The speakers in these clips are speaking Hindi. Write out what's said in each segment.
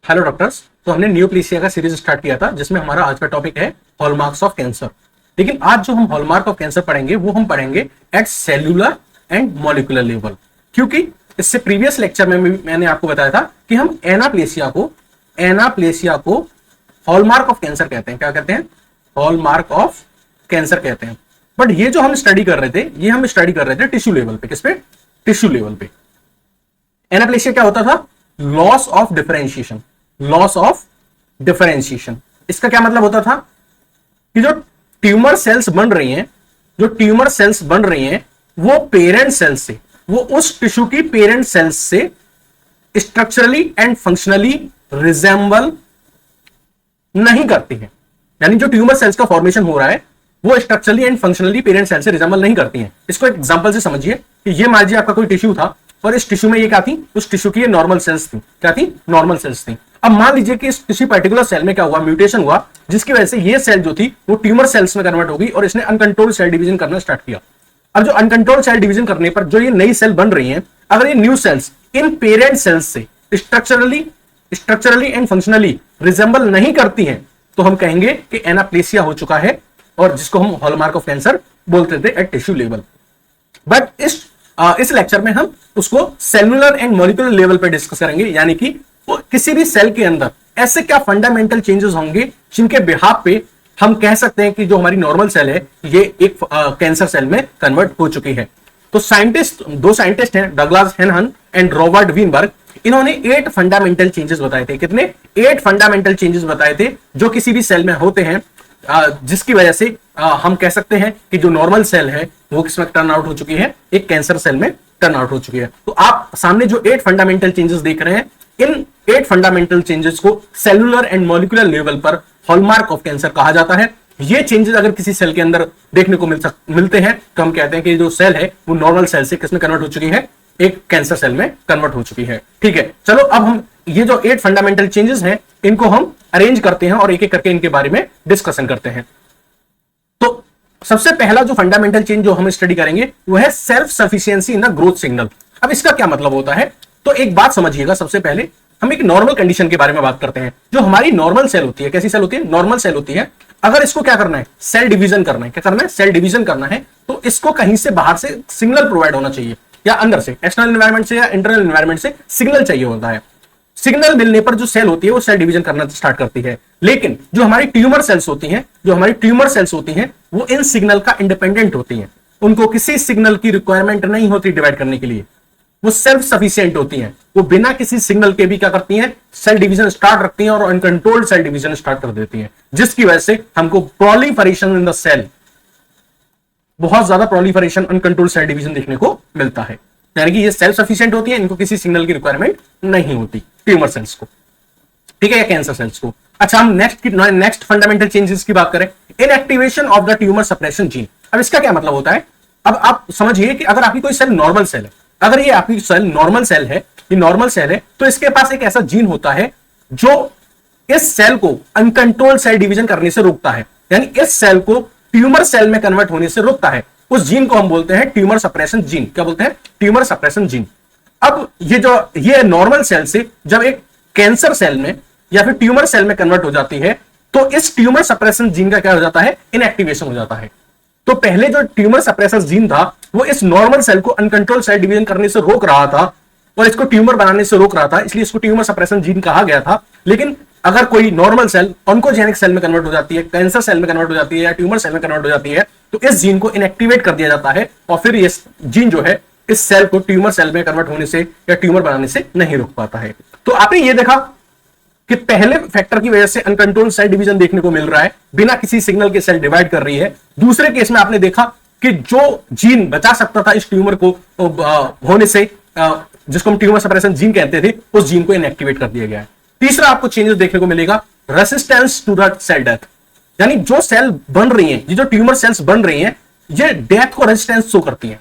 Hello doctors. तो हमने न्यूप्लेसिया का सीरीज स्टार्ट किया था जिसमें हमारा आज का टॉपिक है हॉलमार्क्स ऑफ कैंसर। लेकिन आज जो हम हॉलमार्क ऑफ कैंसर पढ़ेंगे वो हम पढ़ेंगे at cellular and molecular level, क्योंकि इससे प्रीवियस लेक्चर में मैंने आपको बताया था कि हम एनाप्लेसिया को हॉलमार्क ऑफ कैंसर कहते हैं। क्या कहते हैं? हॉलमार्क ऑफ कैंसर कहते हैं। बट ये जो हम स्टडी कर रहे थे, ये हम स्टडी कर रहे थे टिश्यू लेवल पे। किस पे? टिश्यू लेवल पे। एनाप्लेसिया क्या होता था? Loss of differentiation. Loss of differentiation, इसका क्या मतलब होता था कि जो ट्यूमर सेल्स बन रही हैं, वो पेरेंट सेल्स से, वो उस टिश्यू की पेरेंट सेल्स से स्ट्रक्चरली एंड फंक्शनली रिजेंबल नहीं करती है। यानी जो ट्यूमर सेल्स का फॉर्मेशन हो रहा है वो structurally and functionally parent cell से रिजेंबल नहीं करती हैं। इसको एक एग्जांपल से समझिए कि ये मान लीजिए आपका कोई टिश्यू था और इस टिश्यू में ये क्या थी? उस टिश्यू की ये नॉर्मल सेल्स थी। क्या थी? नॉर्मल सेल्स थी। अब मान लीजिए कि इस किसी पर्टिकुलर सेल में क्या हुआ? म्यूटेशन हुआ, जिसकी वजह से ये सेल जो थी वो ट्यूमर सेल्स में कन्वर्ट हो गई और इसने अनकंट्रोल्ड सेल डिवीजन करना स्टार्ट किया। अब जो अनकंट्रोल्ड सेल डिवीजन करने पर जो ये नई सेल बन रही है, अगर ये न्यू सेल्स इन पेरेंट सेल्स से स्ट्रक्चरली एंड फंक्शनली रिजेंबल नहीं करती हैं, तो हम कहेंगे कि एनाप्लेसिया हो चुका है, और जिसको हम हॉलमार्क ऑफ कैंसर बोलते थे एट टिश्यू लेवल। बट इस लेक्चर में हम उसको सेलुलर एंड मॉलिक्यूलर लेवल पे डिस्कस करेंगे। यानी कि किसी भी सेल के अंदर ऐसे क्या फंडामेंटल चेंजेस होंगे जिनके बिहाफ पे हम कह सकते हैं कि जो हमारी नॉर्मल सेल है ये एक कैंसर सेल में कन्वर्ट हो चुकी है। तो दो साइंटिस्ट हैं, डगलास हेनहन एंड रॉबर्ट वीनबर्ग। इन्होंने 8 फंडामेंटल चेंजेस बताए थे। कितने? 8 फंडामेंटल चेंजेस बताए थे जो किसी भी सेल में होते हैं, जिसकी वजह से हम कह सकते हैं कि जो नॉर्मल सेल है वो किसमें टर्न आउट हो चुकी है? एक कैंसर सेल में टर्न आउट हो चुकी है। तो आप सामने जो 8 फंडामेंटल चेंजेस देख रहे हैं, इन 8 फंडामेंटल चेंजेस को सेलुलर एंड मॉलिक्यूलर लेवल पर हॉलमार्क ऑफ कैंसर कहा जाता है। ये चेंजेस अगर किसी सेल के अंदर देखने को मिलते हैं तो हम कहते हैं कि जो सेल है वो नॉर्मल सेल से किसमें कन्वर्ट हो चुकी है? एक कैंसर सेल में कन्वर्ट हो चुकी है। ठीक है, चलो अब हम ये जो 8 फंडामेंटल चेंजेस हैं इनको हम अरेंज करते हैं और एक एक करके इनके बारे में डिस्कशन करते हैं। तो सबसे पहला जो फंडामेंटल चेंज जो हम स्टडी करेंगे वो है self sufficiency in the growth signal. अब इसका क्या मतलब होता है? तो एक बात समझिएगा, सबसे पहले हम एक नॉर्मल कंडीशन के बारे में बात करते हैं। जो हमारी नॉर्मल सेल होती है, कैसी सेल होती है? नॉर्मल सेल होती है। अगर इसको क्या करना है? सेल डिवीजन करना है। क्या करना है? सेल डिवीजन करना है। तो इसको कहीं से बाहर से सिग्नल प्रोवाइड होना चाहिए, या अंदर से एक्सटर्नल एनवायरनमेंट से या इंटरनल एनवायरनमेंट से सिग्नल चाहिए होता है। सिग्नल मिलने पर जो सेल होती है वो सेल डिवीजन करना स्टार्ट करती है। लेकिन जो हमारी ट्यूमर सेल्स होती हैं वो इन सिग्नल का इंडिपेंडेंट होती हैं। उनको किसी सिग्नल की रिक्वायरमेंट नहीं होती डिवाइड करने के लिए। वो सेल्फ सफिशिएंट होती हैं। वो बिना किसी सिग्नल के भी क्या करती हैं? सेल डिवीजन स्टार्ट रखती हैं और अनकंट्रोल्ड सेल डिवीजन स्टार्ट कर देती हैं, जिसकी वजह से हमको प्रोलिफरेशन इन द सेल, बहुत ज्यादा प्रोलिफरेशन, अनकंट्रोल्ड सेल डिवीजन देखने को मिलता है। यानी कि ये सेल्फ सफिशिएंट होती है, इनको किसी सिग्नल की रिक्वायरमेंट नहीं होती, ट्यूमर सेल्स को, ठीक है, या कैंसर सेल्स को। अच्छा, हम नेक्स्ट फंडामेंटल चेंजेस की बात करें, inactivation of the tumour suppression gene. अब इसका क्या मतलब होता है? अब आप समझिए कि अगर आपकी कोई सेल नॉर्मल सेल है, अगर ये आपकी सेल नॉर्मल सेल है, ये नॉर्मल सेल है, तो इसके पास एक ऐसा जीन होता है जो इस सेल को अनकंट्रोल्ड सेल डिवीजन करने से रोकता है। यानी इस सेल को ट्यूमर सेल में कन्वर्ट होने से रोकता है। उस जीन को हम बोलते हैं ट्यूमर सप्रेशन जीन। क्या बोलते हैं? Tumour suppression gene. अब ये नॉर्मल सेल से जब एक कैंसर सेल में या फिर ट्यूमर सेल में कन्वर्ट हो जाती है, तो इस ट्यूमर सप्रेशन जीन का क्या हो जाता है? इनएक्टिवेशन हो जाता है। तो पहले जो ट्यूमर सप्रेसर जीन था वो इस नॉर्मल सेल को अनकंट्रोल सेल डिवीजन करने से रोक रहा था और इसको ट्यूमर बनाने से रोक रहा था, इसलिए इसको ट्यूमर सप्रेशन जीन कहा गया था। लेकिन अगर कोई नॉर्मल सेल ऑन्कोजेनिक सेल में कन्वर्ट हो जाती है, कैंसर सेल में कन्वर्ट हो जाती है या ट्यूमर सेल में कन्वर्ट हो जाती है, तो इस जीन को इनएक्टिवेट कर दिया जाता है और फिर ये जीन जो है इस सेल को ट्यूमर सेल में कन्वर्ट होने से या ट्यूमर बनाने से नहीं रोक पाता है। तो आपने ये देखा कि पहले फैक्टर की वजह से अनकंट्रोल्ड सेल डिवीजन देखने को मिल रहा है, बिना किसी सिग्नल के सेल डिवाइड कर रही है। दूसरे केस में आपने देखा कि जो जीन बचा सकता था इस ट्यूमर को होने से, जिसको हम ट्यूमर सप्रेशन जीन कहते थे, उस जीन को इनएक्टिवेट कर दिया गया है। तीसरा आपको चेंजेस देखने को मिलेगा, resistance to the cell death. यानी जो सेल बन रही हैं, ये जो ट्यूमर सेल्स बन रही हैं, ये डेथ को रेजिस्टेंस शो करती हैं,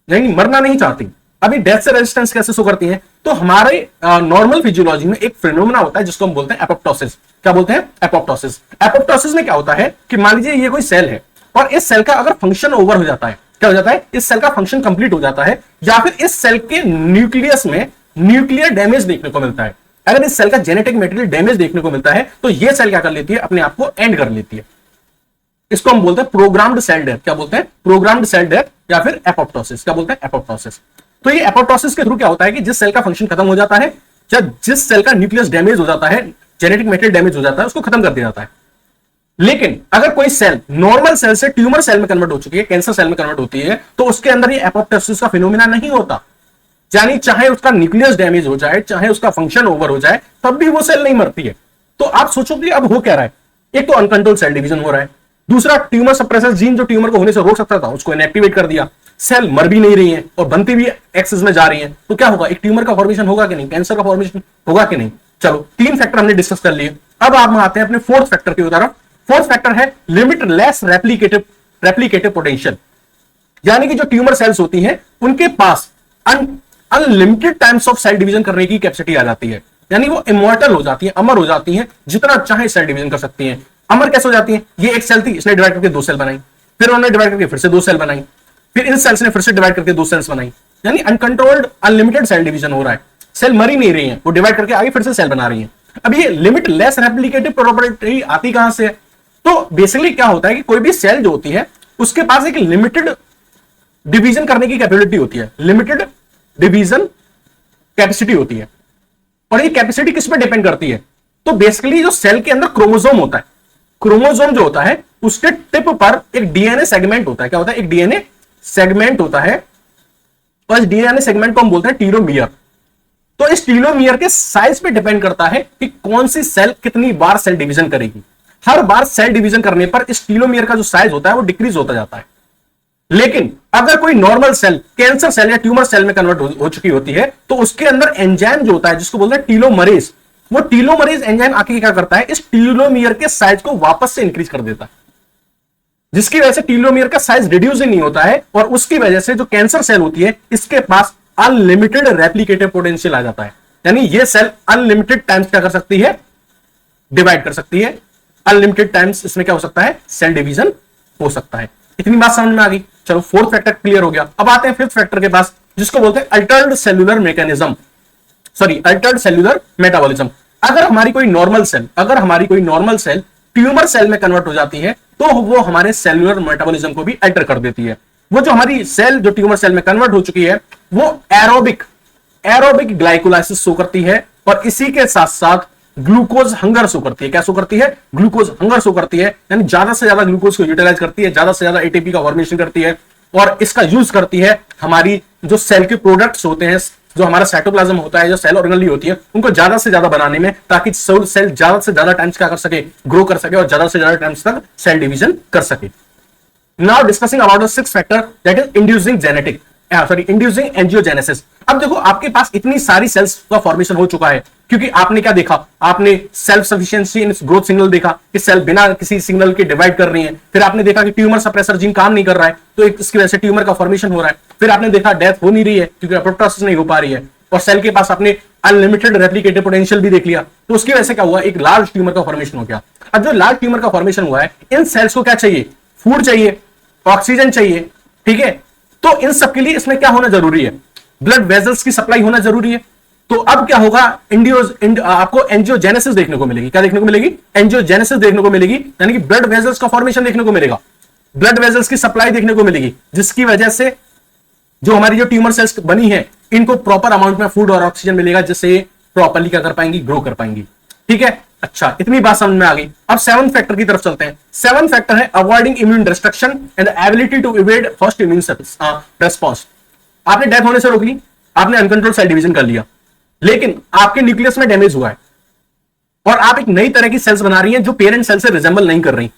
यानी मरना नहीं चाहती। अभी डेथ से रेजिस्टेंस कैसे शो करती हैं? तो हमारे नॉर्मल फिजियोलॉजी में एक फिनोमेना होता है जिसको हम बोलते हैं एपोप्टोसिस। क्या बोलते हैं? एपोप्टोसिस। एपोप्टोसिस में क्या होता है कि मान लीजिए ये कोई सेल है और इस सेल का अगर फंक्शन ओवर हो जाता है, क्या हो जाता है? इस सेल का फंक्शन कंप्लीट हो जाता है, या फिर इस सेल के न्यूक्लियस में न्यूक्लियर डैमेज देखने को मिलता है। अगर इस सेल का जेनेटिक मटेरियल डैमेज देखने को मिलता है तो ये सेल क्या कर लेती है, अपने आप को एंड कर लेती है। इसको हम बोलते हैं प्रोग्राम्ड सेल डेथ। क्या बोलते हैं? प्रोग्राम्ड सेल डेथ या फिर एपोप्टोसिस। क्या बोलते हैं? एपोप्टोसिस। तो ये एपोप्टोसिस के थ्रू क्या होता है कि जिस सेल का फंक्शन खत्म हो जाता है या जिस सेल का न्यूक्लियस डैमेज हो जाता है, जेनेटिक मटेरियल डैमेज हो जाता है, उसको खत्म कर दिया जाता है। लेकिन अगर कोई सेल नॉर्मल सेल से ट्यूमर सेल में कन्वर्ट हो चुकी है, कैंसर सेल में कन्वर्ट होती है, तो उसके अंदर ये एपोप्टोसिस का फिनोमिना नहीं होता। यानी चाहे उसका न्यूक्लियस डैमेज हो जाए, चाहे उसका फंक्शन ओवर हो जाए, तब भी वो सेल नहीं मरती है। तो आप सोचो कि अब हो क्या रहा है? एक तो अनकंट्रोल सेल डिवीजन हो रहा है, दूसरा ट्यूमर सप्रेसर जीन जो ट्यूमर को होने से रोक सकता था उसको इनएक्टिवेट कर दिया, सेल मर भी नहीं रही है और बनती भी एक्सेस में जा रही है। तो क्या होगा? एक ट्यूमर का फॉर्मेशन होगा कि नहीं? कैंसर का फॉर्मेशन होगा कि नहीं? चलो, 3 फैक्टर हमने डिस्कस कर लिए। अब आप आते हैं अपने फोर्थ फैक्टर की तरफ। फोर्थ फैक्टर है लिमिटलेस रेप्लिकेटिव पोटेंशियल। यानी कि जो ट्यूमर सेल्स होती हैं उनके पास unlimited times of cell division करने की कैपेसिटी आ जाती है। यानी वो इमॉर्टल हो जाती है, अमर हो जाती हैं, जितना चाहे सेल डिवीजन कर सकती हैं। अमर कैसे हो जाती है? ये एक सेल थी, इसने डिवाइड करके 2 सेल बनाई, फिर उन्होंने डिवाइड करके फिर से 2 सेल बनाई, फिर इन सेल्स ने फिर से डिवाइड करके 2 सेल्स बनाई। यानी अनकंट्रोल्ड अनलिमिटेड सेल डिवीजन हो रहा है। सेल मर ही नहीं रही है, वो डिवाइड करके आगे फिर से सेल बना रही है। अब ये लिमिटलेस रेप्लिकेटिव प्रॉपर्टी आती कहां से है? तो बेसिकली क्या होता है कि कोई भी सेल जो होती है उसके पास एक लिमिटेड डिवीजन करने की कैपेबिलिटी होती है, लिमिटेड डिवीजन कैपेसिटी होती है। और ये कैपेसिटी किस पे डिपेंड करती है? तो बेसिकली जो सेल के अंदर क्रोमोसोम होता है, क्रोमोसोम जो होता है उसके टिप पर एक डीएनए सेगमेंट होता है। क्या होता है? एक डीएनए सेगमेंट होता है और इस डीएनए सेगमेंट को हम बोलते हैं टीलोमियर। तो इस टीलोमियर के साइज पे डिपेंड करता है कि कौन सी सेल कितनी बार सेल डिवीजन करेगी। हर बार सेल डिवीजन करने पर इस टीलोमियर का जो साइज होता है वो डिक्रीज होता जाता है। लेकिन अगर कोई नॉर्मल सेल कैंसर सेल या ट्यूमर सेल में कन्वर्ट हो चुकी होती है तो उसके अंदर एंजाइम जो होता है जिसको बोलते हैं टीलोमरेज, वो टीलोमरेज एंजाइम आके क्या करता है? इस टीलोमियर के साइज को वापस से इंक्रीज कर देता है, जिसकी वजह से टीलोमियर का साइज रिड्यूस ही नहीं होता है और उसकी वजह से जो कैंसर सेल होती है इसके पास अनलिमिटेड रेप्लिकेटिव पोटेंशियल आ जाता है। यानी ये सेल अनलिमिटेड टाइम्स क्या कर सकती है? डिवाइड कर सकती है। अनलिमिटेड टाइम्स इसमें क्या हो सकता है? सेल डिवीजन हो सकता है। इतनी बात समझ में आ गई। चलो, फोर्थ फैक्टर क्लियर हो गया। अब आते हैं फिफ्थ फैक्टर के पास, जिसको बोलते हैं Altered cellular mechanism, Altered cellular metabolism. अगर हमारी कोई नॉर्मल सेल ट्यूमर सेल में कन्वर्ट हो जाती है तो वो हमारे सेल्यूलर मेटाबॉलिज्म को भी अल्टर कर देती है। वो जो हमारी सेल जो ट्यूमर सेल में कन्वर्ट हो चुकी है वो एरोबिक ग्लाइकोलाइसिस शो करती है और इसी के साथ साथ ग्लूकोज हंगर शो करती है। क्या शो करती है? ग्लूकोज हंगर शो करती है। यानी ज्यादा से ज्यादा ग्लूकोज को यूटिलाइज करती है, ज्यादा से ज्यादा एटीपी का फॉर्मेशन करती है और इसका यूज करती है हमारी जो सेल के प्रोडक्ट्स होते हैं, जो हमारा साइटोप्लाज्म होता है, जो सेल ऑर्गेनली होती है, उनको ज्यादा से ज्यादा बनाने में, ताकि सेल ज्यादा से ज्यादा टाइम्स क्या कर सके? ग्रो कर सके और ज्यादा से ज्यादा टाइम्स तक सेल डिवीजन कर सके। Now discussing about the sixth factor, that is inducing angiogenesis. अब देखो, आपके पास इतनी सारी सेल्स का फॉर्मेशन हो चुका है क्योंकि आपने क्या देखा? आपने self sufficiency in growth signal देखा कि सेल बिना किसी सिग्नल के डिवाइड कर रही है। फिर आपने देखा कि ट्यूमर सप्रेसर जीन काम नहीं कर रहा है तो इसकी वजह से ट्यूमर का फॉर्मेशन हो रहा है। फिर आपने देखा डेथ हो नहीं रही है क्योंकि एपोप्टोसिस नहीं हो पा रही है और सेल के पास आपने अनलिमिटेड रेप्लिकेटिव पोटेंशियल भी देख लिया। तो उसकी वजह से क्या हुआ? एक लार्ज ट्यूमर का फॉर्मेशन हो गया। अब जो लार्ज ट्यूमर का फॉर्मेशन हुआ है, इन सेल्स को क्या चाहिए? फूड चाहिए, ऑक्सीजन चाहिए, ठीक है? तो इन सब के लिए इसमें क्या होना जरूरी है? ब्लड वेजल्स की सप्लाई होना जरूरी है। तो अब क्या होगा? आपको एंजियोजेनेसिस देखने को मिलेगी। क्या देखने को मिलेगी? एंजियोजेनेसिस देखने को मिलेगी, यानी कि ब्लड वेजल्स का फॉर्मेशन देखने को मिलेगा, ब्लड वेजल्स की सप्लाई देखने को मिलेगी, जिसकी वजह से जो हमारी जो ट्यूमर सेल्स बनी है इनको प्रॉपर अमाउंट में फूड और ऑक्सीजन मिलेगा, जिससे प्रॉपर्ली क्या कर पाएंगी? ग्रो कर पाएंगी। ठीक है, अच्छा, इतनी बात समझ में आ गई। अब सेवन फैक्टर की तरफ चलते हैं। सेवन फैक्टर है avoiding immune destruction and ability to evade first immune response. आपने डेथ होने से रोक ली, आपने अनकंट्रोल सेल डिवीजन कर लिया, लेकिन आपके न्यूक्लियस में डैमेज हुआ है और आप एक नई तरह की सेल्स बना रही हैं जो पेरेंट सेल से रिजेंबल नहीं कर रही,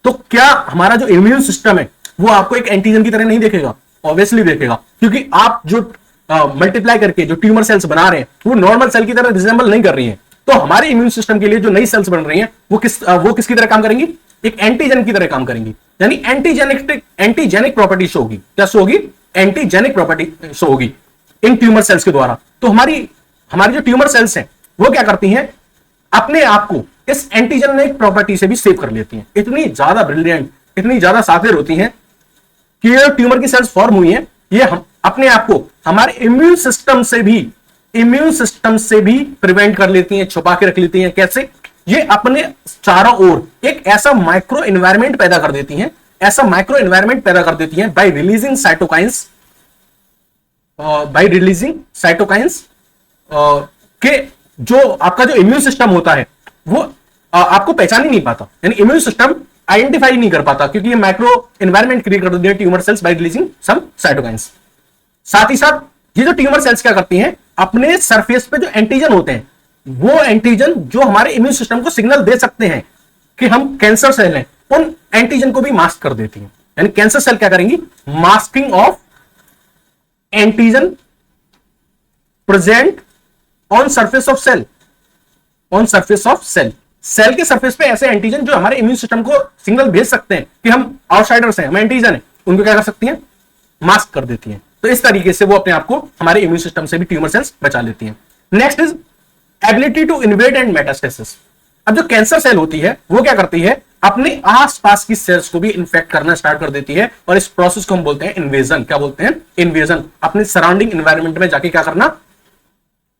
तो क्या हमारा जो इम्यून सिस्टम है वो आपको एक एंटीजन की तरह नहीं देखेगा? ऑब्वियसली देखेगा, क्योंकि आप जो मल्टीप्लाई करके जो ट्यूमर सेल्स बना रहे हैं वो नॉर्मल सेल की तरह रिजेंबल नहीं कर रही हैं। तो हमारे इम्यून सिस्टम के लिए जो नई सेल्स बन रही हैं वो किसकी तरह काम करेंगी? एक एंटीजन की तरह काम करेंगी, यानी एंटीजेनिक प्रॉपर्टी शो होगी। क्या शो होगी? एंटीजेनिक प्रॉपर्टी शो होगी इन ट्यूमर सेल्स के द्वारा। तो हमारी जो ट्यूमर सेल्स हैं वो क्या करती हैं? अपने आप को इस एंटीजेनिक प्रॉपर्टी से भी सेव कर लेती हैं। इतनी ज्यादा ब्रिलियंट, इतनी ज्यादा शातिर होती हैं कि ये ट्यूमर की सेल्स फॉर्म हुई हैं, ये हम अपने आप को हमारे इम्यून सिस्टम से भी इम्यून सिस्टम से भी प्रिवेंट कर लेती हैं, छुपा के रख लेती हैं। कैसे? ये अपने चारों ओर एक ऐसा माइक्रो एनवायरनमेंट पैदा कर देती हैं, ऐसा माइक्रो एनवायरनमेंट पैदा कर देती हैं बाय रिलीजिंग साइटोकाइंस के जो आपका जो इम्यून सिस्टम होता है वो आपको पहचान ही नहीं पाता, यानी इम्यून सिस्टम आइडेंटिफाई नहीं कर पाता, क्योंकि ये माइक्रो एनवायरनमेंट क्रिएट कर देती है tumour cells by releasing some cytokines. साथ ही साथ ये जो ट्यूमर सेल्स क्या करती हैं, अपने सरफेस पे जो एंटीजन होते हैं, वो एंटीजन जो हमारे इम्यून सिस्टम को सिग्नल दे सकते हैं कि हम कैंसर सेल हैं, उन एंटीजन को भी मास्क कर देती हैं। यानी कैंसर सेल क्या करेंगी? Masking of antigen present on surface of cell, on surface of cell. Cell के सरफेस पे ऐसे एंटीजन जो हमारे इम्यून सिस्टम को सिग्नल भेज सकते हैं कि हम आउटसाइडर्स हैं, हम एंटीजन हैं, उनको क्या कर सकती हैं? मास्क कर देती हैं। तो इस तरीके से वो अपने आप को हमारे इम्यून सिस्टम से भी ट्यूमर सेल्स बचा लेती हैं। Next is ability to invade and metastasis. अब जो कैंसर सेल होती है वो क्या करती है? अपने आसपास की सेल्स को भी इन्फेक्ट करना स्टार्ट कर देती है, और इस प्रोसेस को हम बोलते हैं इन्वेजन। क्या बोलते हैं? इन्वेजन। अपने सराउंडिंग एनवायरनमेंट में जाके क्या करना?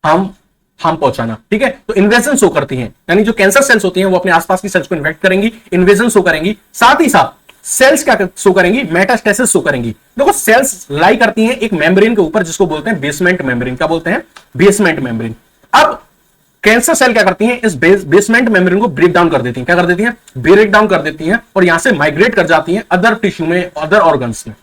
हम पहुंचाना। ठीक है, तो इन्वेजन शो करती हैं, यानी जो कैंसर सेल्स होती हैं वो अपने आसपास की सेल्स को इन्फेक्ट करेंगी, इन्वेजन शो करेंगी। साथ ही साथ सेल्स क्या शो करेंगी? मेटास्टेसिस शो करेंगी। देखो, सेल्स लाई करती हैं एक मेम्ब्रेन के ऊपर जिसको बोलते हैं बेसमेंट मेम्ब्रेन। क्या बोलते हैं? Basement membrane. अब कैंसर सेल क्या करती हैं? इस बेसमेंट मेम्ब्रेन को ब्रेक डाउन कर देती हैं। क्या कर देती हैं? ब्रेक डाउन कर देती हैं, और यहां से माइग्रेट कर जाती हैं अदर टिश्यू में, अदर ऑर्गन्स में।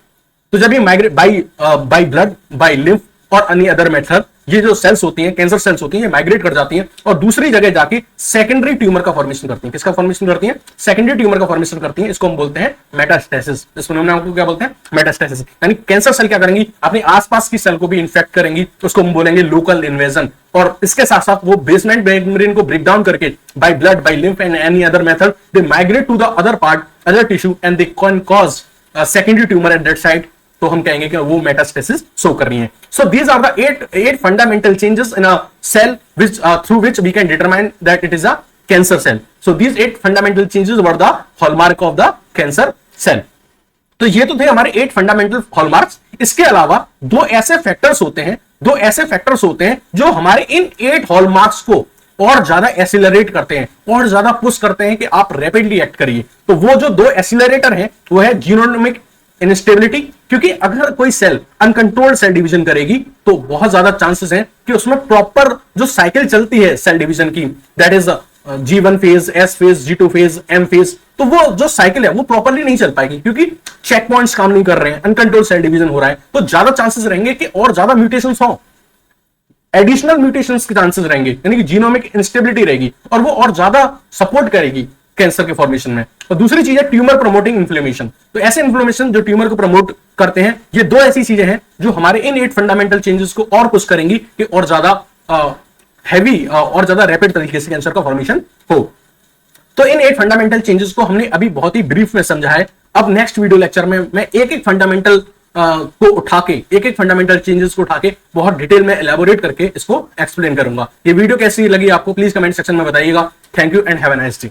तो जब ये migrate by blood, by lymph और एनी अदर मेथड, ये जो सेल्स होती हैं, कैंसर सेल्स होती हैं, माइग्रेट कर जाती हैं और दूसरी जगह जाके सेकेंडरी ट्यूमर का फॉर्मेशन करती हैं। किसका फॉर्मेशन करती हैं? सेकेंडरी ट्यूमर का फॉर्मेशन करती हैं। इसको हम बोलते हैं मेटास्टेसिस। इसको हम आपको क्या बोलते हैं? मेटास्टेसिस। यानी कैंसर सेल क्या करेंगी? अपने आसपास की सेल को भी इंफेक्ट करेंगी, उसको हम बोलेंगे लोकल इन्वेजन। और इसके साथ साथ वो बेसमेंट मेम्ब्रेन को ब्रेक डाउन करके by blood, by lymph and any other method they migrate to the other part, other tissue, and they can cause secondary tumour at that site. तो हम कहेंगे कि वो मेटास्टेसिस शो कर रही है। So these are the eight fundamental changes in a cell which through which we can determine that it is a cancer cell. So these 8 fundamental changes were the hallmark of the cancer cell. तो ये तो थे हमारे 8 फंडामेंटल हॉलमार्क्स। इसके अलावा दो ऐसे फैक्टर्स होते हैं जो हमारे इन 8 हॉलमार्क्स को और ज्यादा एसिलरेट करते हैं, और ज्यादा पुश करते हैं कि आप रैपिडली एक्ट करिए। तो वो जो दो एसिलरेटर हैं वो है जीनोमिक इंस्टेबिलिटी, क्योंकि अगर कोई सेल अनकंट्रोल्ड सेल डिवीजन करेगी तो बहुत ज्यादा चांसेस हैं कि उसमें प्रॉपर जो साइकिल चलती है सेल डिवीजन की, that is G1 phase, S phase, G2 phase, M phase, तो वो जो साइकिल है वो प्रॉपरली नहीं चल पाएगी, क्योंकि चेक पॉइंट्स काम नहीं कर रहे हैं, अनकंट्रोल्ड सेल डिवीजन हो रहा है। तो ज्यादा चांसेस रहेंगे कि और ज्यादा म्यूटेशंस हो, एडिशनल म्यूटेशंस के चांसेस रहेंगे, यानी कि जीनोमिक इंस्टेबिलिटी रहेगी, और वो और ज्यादा सपोर्ट करेगी कैंसर के फॉर्मेशन में। और दूसरी चीज है ट्यूमर प्रमोटिंग इन्फ्लेमेशन। तो ऐसे इन्फ्लेमेशन जो ट्यूमर को प्रमोट करते हैं, ये दो ऐसी चीजें हैं जो हमारे इन 8 फंडामेंटल चेंजेस को और पुश करेंगी कि और ज्यादा हैवी और ज्यादा रैपिड तरीके से कैंसर का फॉर्मेशन हो। तो इन 8 फंडामेंटल चेंजेस को हमने अभी बहुत ही ब्रीफ में समझा है। अब नेक्स्ट वीडियो लेक्चर में मैं एक फंडामेंटल को उठा के, एक फंडामेंटल चेंजेस को उठा के बहुत डिटेल में एलैबोरेट करके इसको एक्सप्लेन करूंगा। ये वीडियो कैसी लगी आपको प्लीज कमेंट सेक्शन में बताइएगा। Thank you and have a nice day.